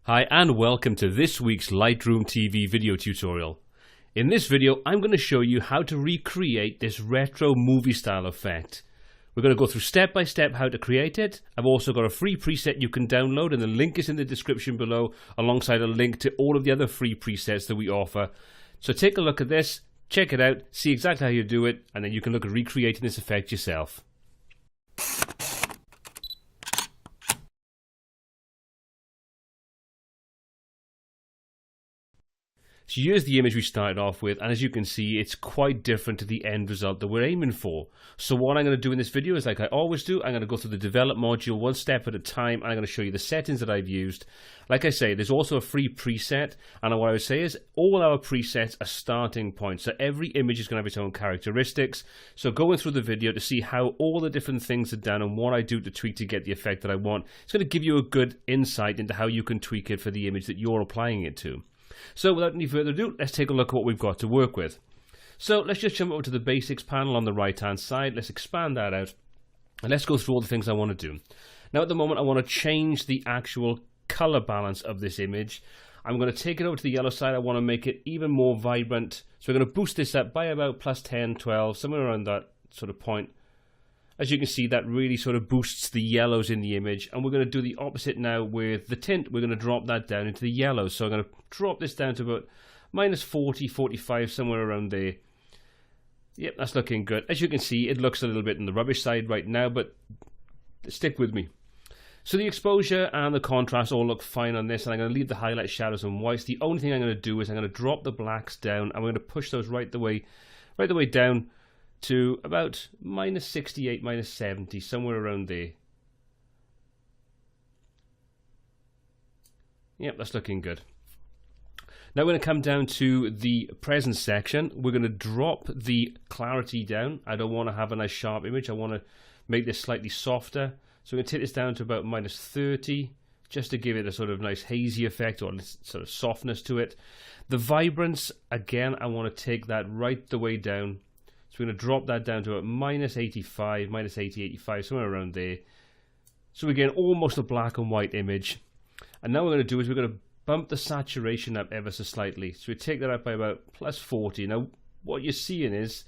Hi and welcome to this week's Lightroom TV video tutorial. In this video I'm going to show you how to recreate this retro movie style effect. We're going to go through step by step how to create it. I've also got a free preset you can download and the link is in the description below alongside a link to all of the other free presets that we offer. So take a look at this, check it out, see exactly how you do it, and then you can look at recreating this effect yourself. So here's the image we started off with, and as you can see it's quite different to the end result that we're aiming for. So what I'm going to do in this video is, like I always do, I'm going to go through the develop module one step at a time, and I'm going to show you the settings that I've used. Like I say, there's also a free preset, and what I would say is all our presets are starting points, so every image is going to have its own characteristics. So going through the video to see how all the different things are done and what I do to tweak to get the effect that I want, it's going to give you a good insight into how you can tweak it for the image that you're applying it to. So without any further ado, let's take a look at what we've got to work with. So let's just jump over to the basics panel on the right hand side. Let's expand that out and let's go through all the things I want to do. Now at the moment I want to change the actual color balance of this image. I'm going to take it over to the yellow side. I want to make it even more vibrant. So we're going to boost this up by about plus 10, 12, somewhere around that sort of point. As you can see, that really sort of boosts the yellows in the image, and we're going to do the opposite now with the tint. We're going to drop that down into the yellows. So I'm going to drop this down to about minus 40, 45, somewhere around there. Yep, that's looking good. As you can see, it looks a little bit on the rubbish side right now, but stick with me. So the exposure and the contrast all look fine on this, and I'm going to leave the highlights, shadows, and whites. The only thing I'm going to do is I'm going to drop the blacks down. I'm going to push those right the way down to about minus 68, minus 70, somewhere around there. Yep, that's looking good. Now we're going to come down to the presence section. We're going to drop the clarity down. I don't want to have a nice sharp image. I want to make this slightly softer. So we're going to take this down to about minus 30, just to give it a sort of nice hazy effect or sort of softness to it. The vibrance, again, I want to take that right the way down. So we're going to drop that down to about minus 85, minus 80, 85, somewhere around there. So we're getting almost a black and white image. And now what we're going to do is we're going to bump the saturation up ever so slightly. So we take that up by about plus 40. Now what you're seeing is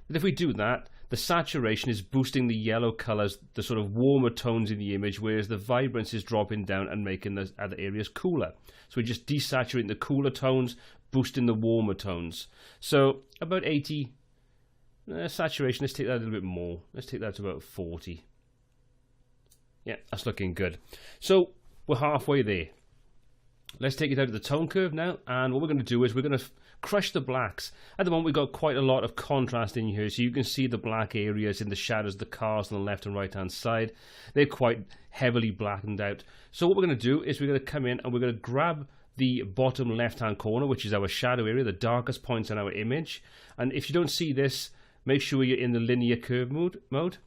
that if we do that, the saturation is boosting the yellow colors, the sort of warmer tones in the image, whereas the vibrance is dropping down and making the other areas cooler. So we're just desaturating the cooler tones, boosting the warmer tones. So about 80. Saturation, let's take that a little bit more. Let's take that to about 40. Yeah, that's looking good. So we're halfway there. Let's take it out of the tone curve now, and what we're going to do is we're going to crush the blacks. At the moment we've got quite a lot of contrast in here, so you can see the black areas in the shadows, the cars on the left and right hand side. They're quite heavily blackened out. So what we're going to do is we're going to come in and we're going to grab the bottom left hand corner, which is our shadow area, the darkest points in our image. And if you don't see this, make sure you're in the linear curve mode.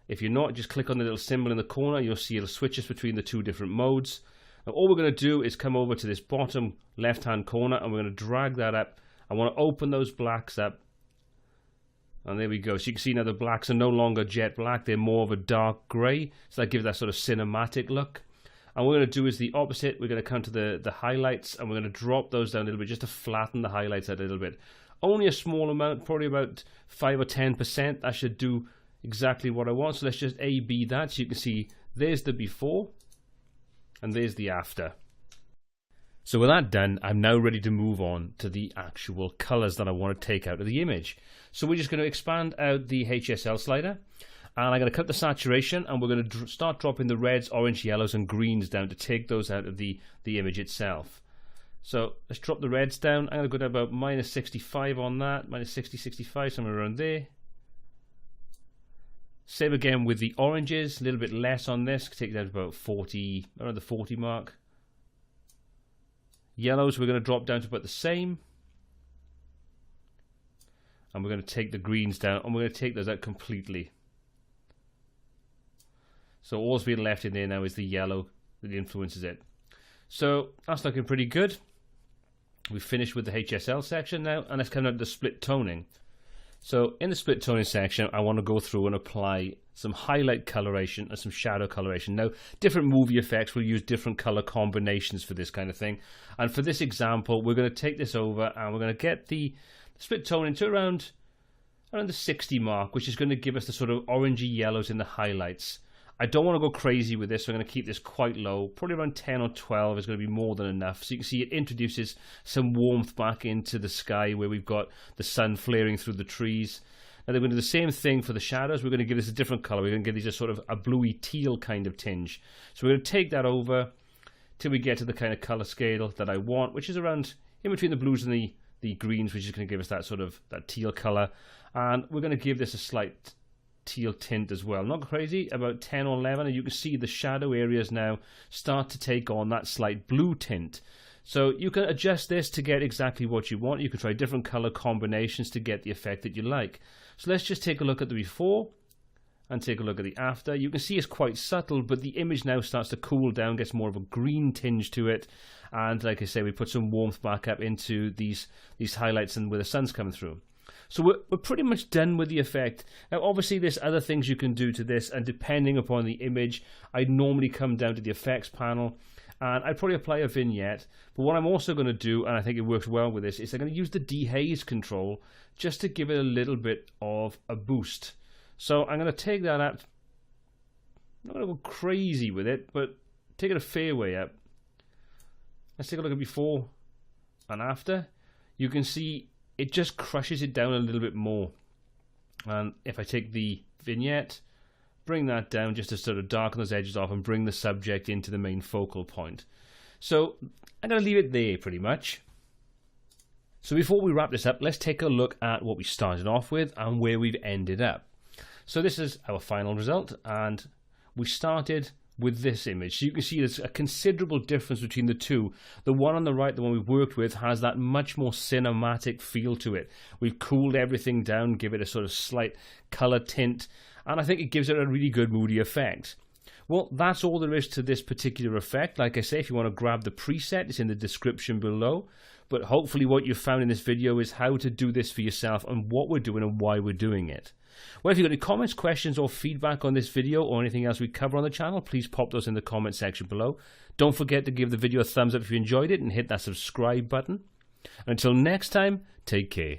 If you're not, just click on the little symbol in the corner. You'll see it'll switch us between the two different modes. Now all we're going to do is come over to this bottom left hand corner and we're going to drag that up. I want to open those blacks up. And there we go. So you can see now the blacks are no longer jet black. They're more of a dark grey. So that gives that sort of cinematic look. And what we're going to do is the opposite. We're going to come to the highlights and we're going to drop those down a little bit just to flatten the highlights out a little bit. Only a small amount, probably about 5 or 10%. That should do exactly what I want. So let's just A-B that. So you can see there's the before and there's the after. So with that done, I'm now ready to move on to the actual colors that I want to take out of the image. So we're just going to expand out the HSL slider. And I'm going to cut the saturation and we're going to start dropping the reds, orange, yellows and greens down to take those out of the image itself. So let's drop the reds down. I'm going to go to about minus 65 on that, minus 60, 65, somewhere around there. Same again with the oranges, a little bit less on this, take that to about 40, around the 40 mark. Yellows we're going to drop down to about the same. And we're going to take the greens down and we're going to take those out completely. So all's being left in there now is the yellow that influences it. So that's looking pretty good. We've finished with the HSL section now, and let's come down to the split toning. So in the split toning section, I want to go through and apply some highlight coloration and some shadow coloration. Now, different movie effects will use different color combinations for this kind of thing. And for this example, we're going to take this over and we're going to get the split toning to around the 60 mark, which is going to give us the sort of orangey yellows in the highlights. I don't want to go crazy with this, so I'm going to keep this quite low. Probably around 10 or 12 is going to be more than enough. So you can see it introduces some warmth back into the sky where we've got the sun flaring through the trees. Now they're going to do the same thing for the shadows. We're going to give this a different color. We're going to give these a sort of a bluey teal kind of tinge. So we're going to take that over till we get to the kind of color scale that I want, which is around in between the blues and the greens, which is going to give us that sort of that teal color. And we're going to give this a slight teal tint as well. Not crazy, about 10 or 11, and you can see the shadow areas now start to take on that slight blue tint. So you can adjust this to get exactly what you want. You can try different color combinations to get the effect that you like. So let's just take a look at the before and take a look at the after. You can see it's quite subtle, but the image now starts to cool down, gets more of a green tinge to it, and like I say, we put some warmth back up into these highlights and where the sun's coming through. So we're pretty much done with the effect. Now obviously there's other things you can do to this, and depending upon the image, I'd normally come down to the effects panel and I'd probably apply a vignette. But what I'm also going to do, and I think it works well with this, is I'm going to use the dehaze control just to give it a little bit of a boost. So I'm going to take that up. I'm not going to go crazy with it, but take it a fair way up. Let's take a look at before and after. You can see it just crushes it down a little bit more. And if I take the vignette, bring that down just to sort of darken those edges off and bring the subject into the main focal point. So I'm going to leave it there pretty much. So before we wrap this up, let's take a look at what we started off with and where we've ended up. So this is our final result, and we started with this image. So you can see there's a considerable difference between the two. The one on the right, the one we've worked with, has that much more cinematic feel to it. We've cooled everything down, give it a sort of slight color tint, and I think it gives it a really good moody effect. Well, that's all there is to this particular effect. Like I say, if you want to grab the preset, it's in the description below. But hopefully what you've found in this video is how to do this for yourself and what we're doing and why we're doing it. Well, if you've got any comments, questions, or feedback on this video or anything else we cover on the channel, please pop those in the comment section below. Don't forget to give the video a thumbs up if you enjoyed it and hit that subscribe button. And until next time, take care.